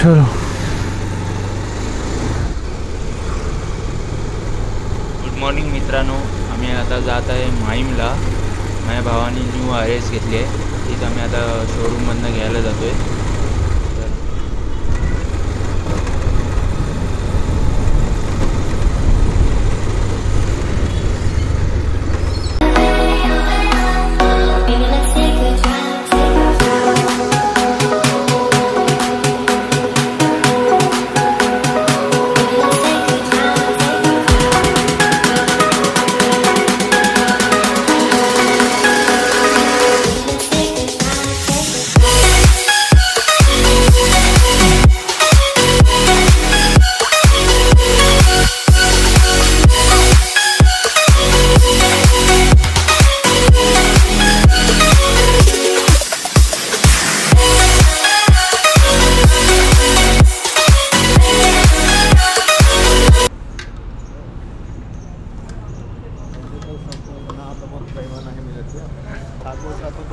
चलो good morning मित्रांनो, आम्ही आता जात आहे माहीमला. माझ्या भावाने न्यू RS घेतली आहे, तीच आम्ही आता शोरूममधनं घ्यायला जातो आहे.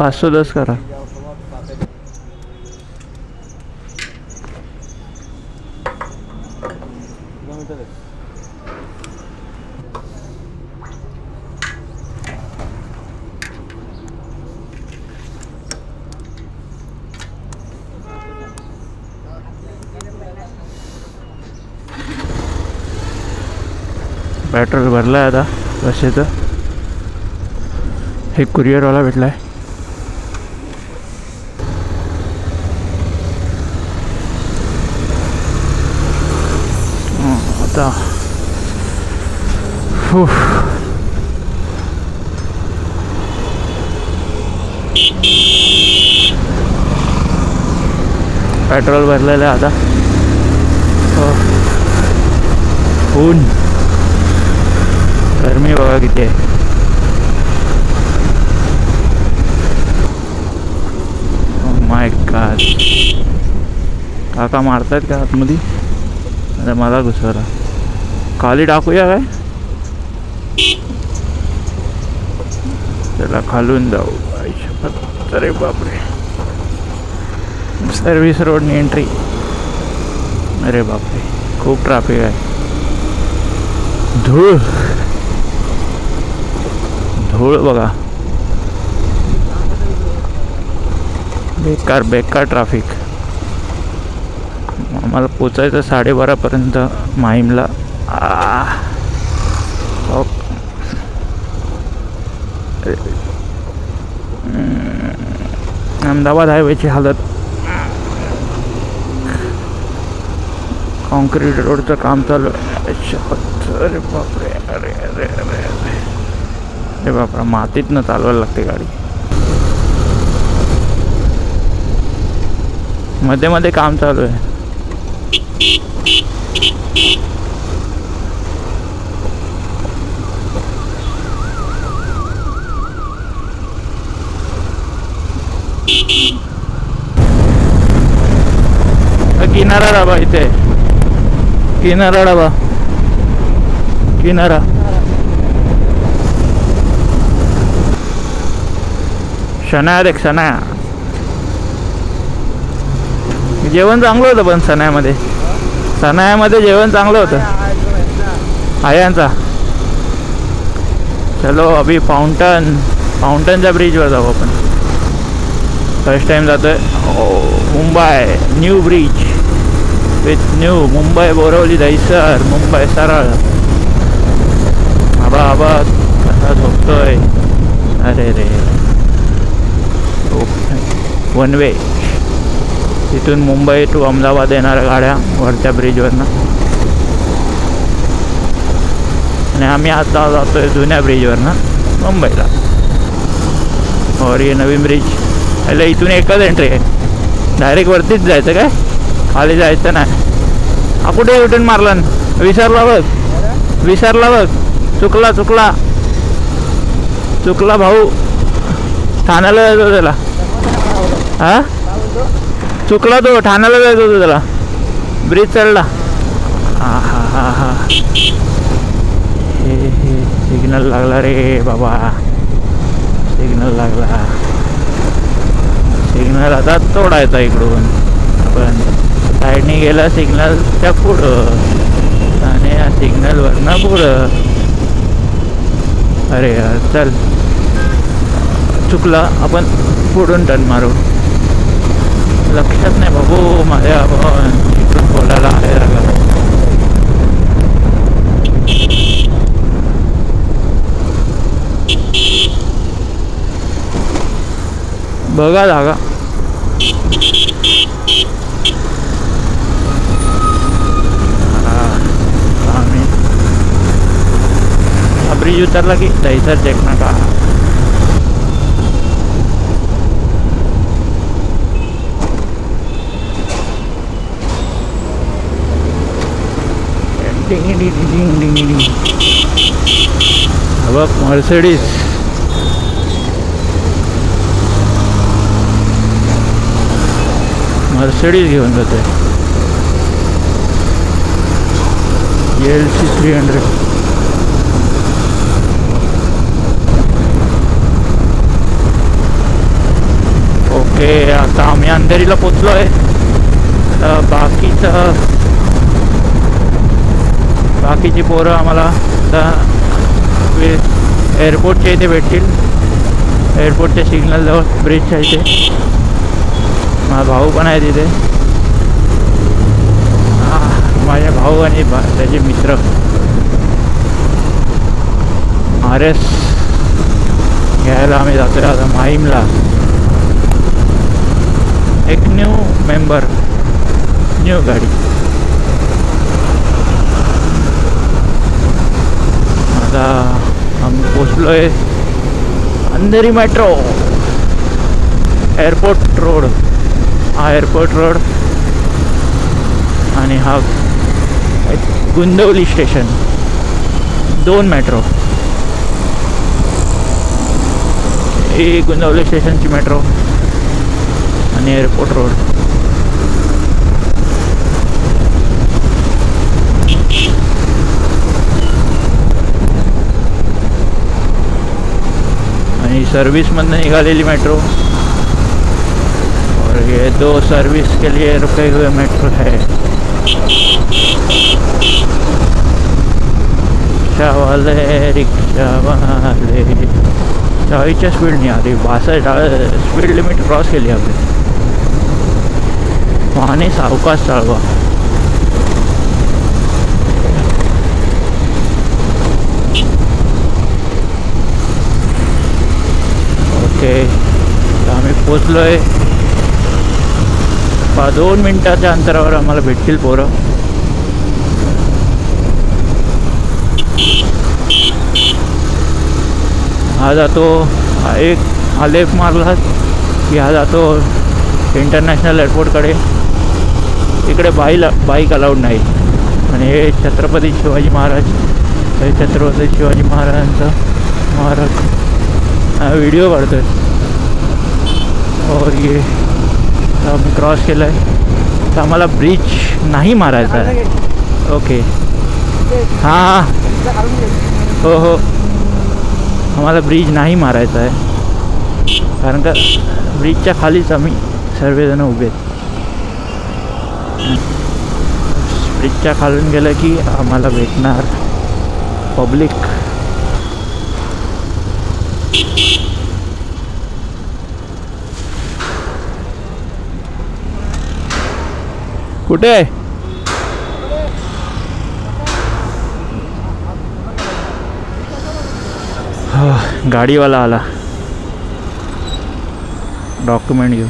$510 करा. पेट्रोल भरलाय आता कशाचं. हे कुरिअरवाला भेटलाय. आता पेट्रोल भरलेलं आहे आता. ऊन गरमी बघा किती आहे. माय गॉड, काका मारतायत का आतमध्ये. अरे मला घुसवला. खाली टाकूया काय. त्याला खालून जाऊ. अरे बापरे, सर्विस रोडनी एंट्री. अरे बापरे, खूप ट्रॅफिक आहे. धूळ धूळ बघा. बेकार बेकार ट्रॅफिक. आम्हाला पोचायचं 12:30पर्यंत माहीमला. अहमदाबाद हायवेची हालत. कॉन्क्रीट रोडचं काम चालू आहे. अरे बापरे, अरे अरे अरे अरे बापरा, मातीतनं चालवायला लागते गाडी. मध्ये मध्ये काम चालू आहे. किनारा डाबा इथे. किनारा डाबा, किनारा. शनाया देख, शनाया. जेवण चांगलं होतं पण सनायामध्ये. सनायामध्ये जेवण चांगलं होतं आयांचा. चलो अभी फाउंटनच्या ब्रिजवर जाऊ आपण. फर्स्ट टाइम जातोय. Mumbai new bridge with new Mumbai Borivali Dahisar Mumbai सरळ. आबा आबा कसा झोपतोय. अरे रे, वन वे. तिथून मुंबई टू अहमदाबाद येणाऱ्या गाड्या वरच्या ब्रिजवरनं. आणि आम्ही आता जातोय जुन्या ब्रिजवरनं मुंबईला. और ये नवीन ब्रिज. अरे इथून एकच एंट्री आहे. डायरेक्ट वरतीच जायचं काय, खाली जायचं नाही. हा कुठे रिटर्न मारला. विसरला बघ, विसरला बघ. चुकला चुकला चुकला भाऊ. ठाण्याला जायचं होतं त्याला. हा चुकला तो, ठाण्याला जायचं होतं त्याला. ब्रिज चढला. हा हा हा हा. हे सिग्नल लागला रे बाबा, सिग्नल लागला. सिग्नल आता तोडायचा इकडून आपण. साईडने गेला सिग्नलच्या पुढं आणि या सिग्नलवरनं पुढं. अरे यार चल, चुकला, आपण पुढून टर्न मारू. लक्षात नाही बाबू माझ्या, आपण इकडून बोलायला आहे लागला. बघा जागा. आम्ही ब्रिज उतरला की दहीसर चेक नका. बघ मर्सिडीज. मर्सिडीज घेऊन जाते LC 300. ओके, आता आम्ही अंधेरीला पोचलो आहे. बाकीची पोरं आम्हाला आता एअरपोर्टच्या इथे भेटतील. एअरपोर्टच्या सिग्नलजवळ ब्रिजच्या इथे माझा भाऊ पण आहे तिथे. माझे भाऊ आणि त्याचे मित्र RS घ्यायला आम्ही जातोय आता माहीमला. एक न्यू मेंबर, न्यू गाडी. आता आम्ही पोचलो आहे अंधेरी मेट्रो. एअरपोर्ट रोड, हा एअरपोर्ट रोड आणि हा गुंदवली स्टेशन. 2 मेट्रो. ही गुंदवली स्टेशनची मेट्रो आणि एअरपोर्ट रोड. आणि सर्विसमधनं निघालेली मेट्रो. और ये 2 सर्विस के लिए रुके हुए मेट्रो है. रिक्शा वाले चाळीसच्या स्पीड नाही आली. 62 स्पीड लिमिट क्रॉस केली आपली. वाहने सावकाश चालवा. ओके, आम्ही पोचलो आहे. 2 मिनिटाच्या अंतरावर आम्हाला भेटतील पोरं. हा जातो एक आलेप मारला की हा जातो इंटरनॅशनल एअरपोर्टकडे. तिकडे बाईक अलाउड नाही. आणि हे छत्रपती शिवाजी महाराज, हे छत्रपती शिवाजी महाराजांचा व्हिडिओ काढतो आहे. और ये आम्ही क्रॉस केला आहे. तर आम्हाला ब्रिज नाही मारायचा आहे. ओके, हां हो हो, आम्हाला ब्रिज नाही मारायचा आहे कारण का ब्रिजच्या खालीच आम्ही सर्वजण उभे आहेत. ब्रिजच्या खालून गेलं की आम्हाला भेटणार पब्लिक. कुठे आहे? गाडीवाला आला डॉक्युमेंट घेऊन.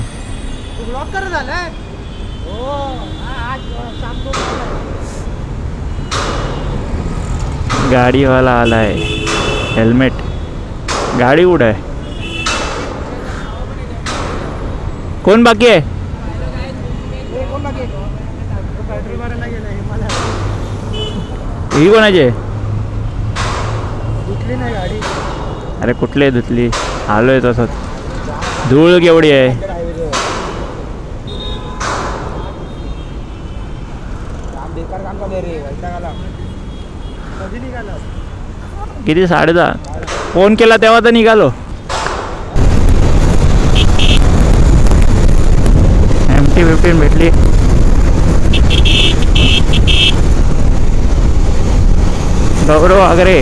गाडीवाला आला आहे. हेल्मेट. गाडी कुठं आहे? कोण बाकी आहे? ही कोणाची आहे? अरे कुठली आहे धुतली? आलोय तसंच. धूळ केवढी आहे? किती? 10:30. फोन केला तेव्हा तर निघालो. MT-15 भेटली. गौरव आगरे।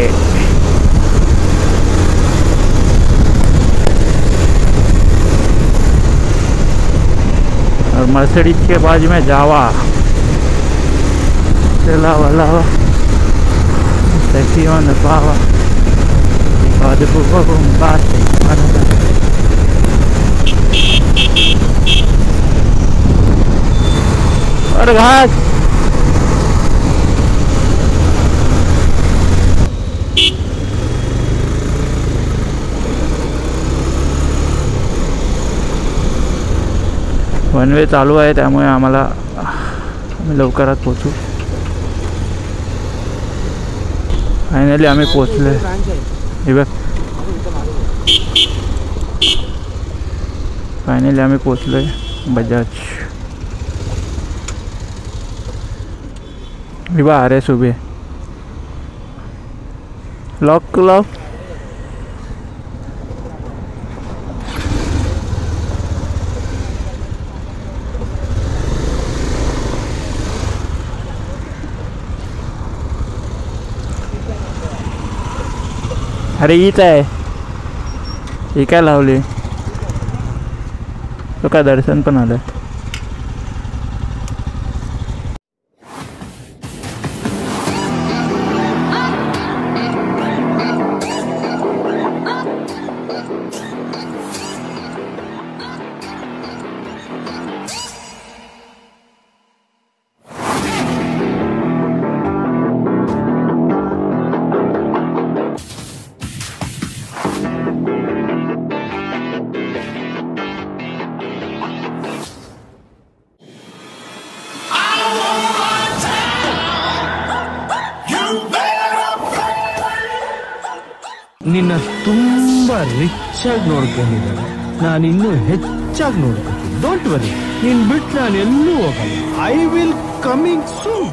और मर्सिडीज के बाजू में जावा। चला वाला टैक्सी ऑन पावा बाद बात और घास वन वे चालू आहे त्यामुळे आम्हाला आम्ही लवकरात पोहोचू। फायनली आम्ही पोहोचले। हे बघ फायनली आम्ही पोहोचलोय बजाज। हे बघ आर एस उभे लॉक लॉक अरे हीच आहे ही काय लावली तो काय दर्शन पण आलं। ನಿನ್ನ ತುಂಬಾ ರಿಚ್ ಆಗಿ ನೋಡ್ಕೊಂಡಿದ್ದಾರೆ, ನಾನು ಇನ್ನೂ ಹೆಚ್ಚಾಗಿ ನೋಡ್ಕೊತೀನಿ। ಡೋಂಟ್ ವರಿ, ನೀನ್ ಬಿಟ್ಟು ನಾನು ಎಲ್ಲೂ ಹೋಗಲ್ಲ। I will coming soon.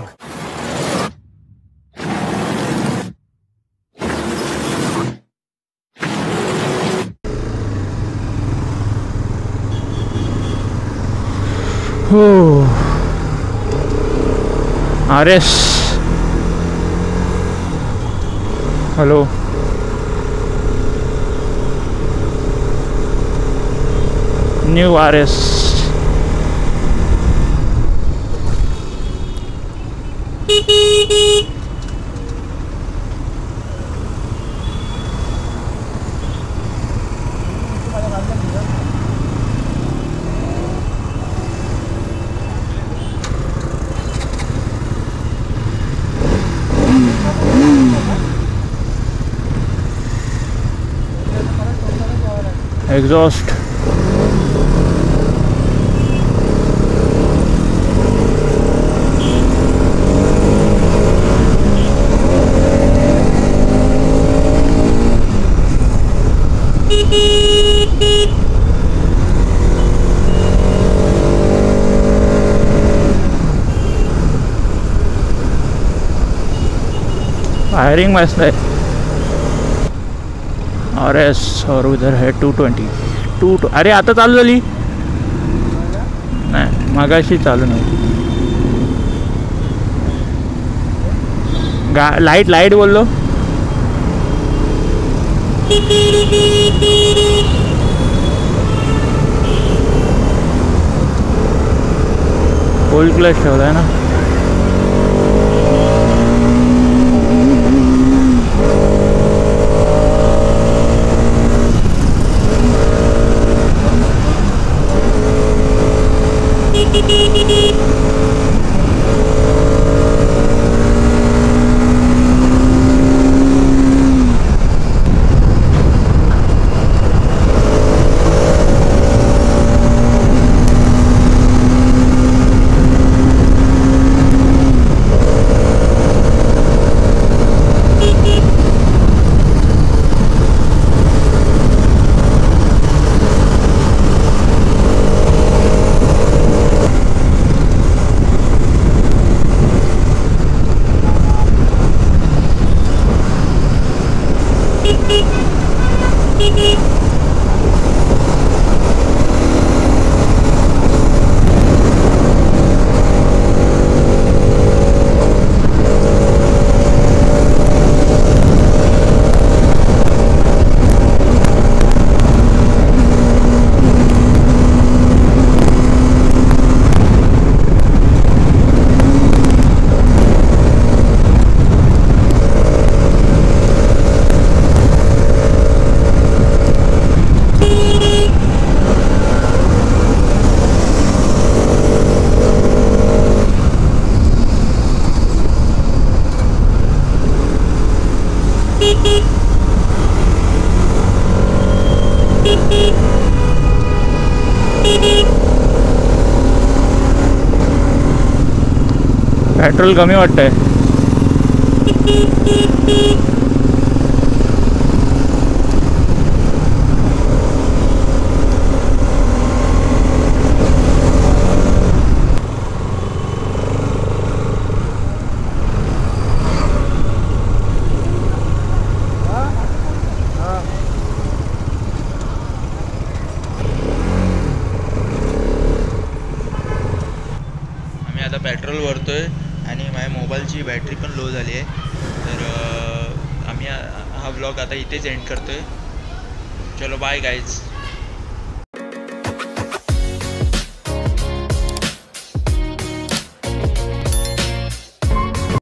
R S hello new R S exhaust firing मस्त है। आर एस और उधर है 220 अरे आता चालू झाली नाही मगाशी चालू नव्हती। लाईट लाईट बोललो फुल क्लच ठेवलाय ना। पेट्रोल कमी वाटतंय. आता पेट्रोल भरतोय आणि माझ्या मोबाईलची बॅटरी पण लो झाली आहे. तर आम्ही हा व्लॉग आता इथेच एंड करतोय. चलो बाय गाईज.